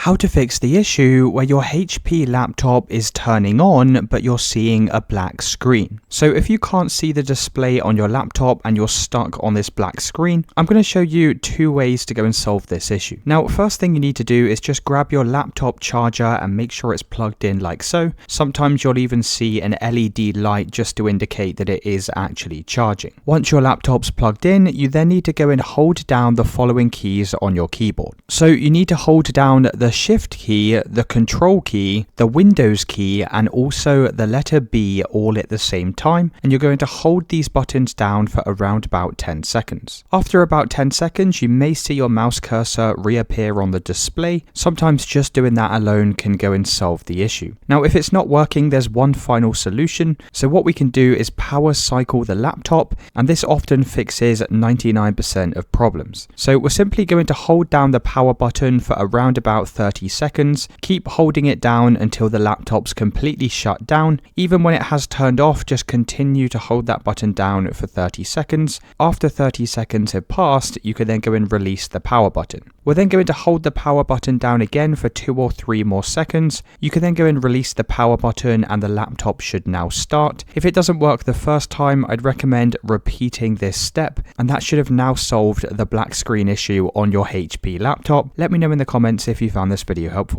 How to fix the issue where your HP laptop is turning on but you're seeing a black screen. So if you can't see the display on your laptop and you're stuck on this black screen, I'm going to show you two ways to go and solve this issue. Now, first thing you need to do is just grab your laptop charger and make sure it's plugged in like so. Sometimes you'll even see an LED light just to indicate that it is actually charging. Once your laptop's plugged in, you then need to go and hold down the following keys on your keyboard. So you need to hold down the Shift key, the Control key, the Windows key, and also the letter B all at the same time, and you're going to hold these buttons down for around about 10 seconds. After about 10 seconds, you may see your mouse cursor reappear on the display. Sometimes just doing that alone can go and solve the issue. Now, if it's not working, there's one final solution. So what we can do is power cycle the laptop, and this often fixes 99% of problems. So we're simply going to hold down the power button for around about 30 seconds. Keep holding it down until the laptop's completely shut down. Even when it has turned off, just continue to hold that button down for 30 seconds. After 30 seconds have passed, you can then go and release the power button. We're then going to hold the power button down again for 2 or 3 more seconds. You can then go and release the power button and the laptop should now start. If it doesn't work the first time, I'd recommend repeating this step, and that should have now solved the black screen issue on your HP laptop. Let me know in the comments if you found this video helpful.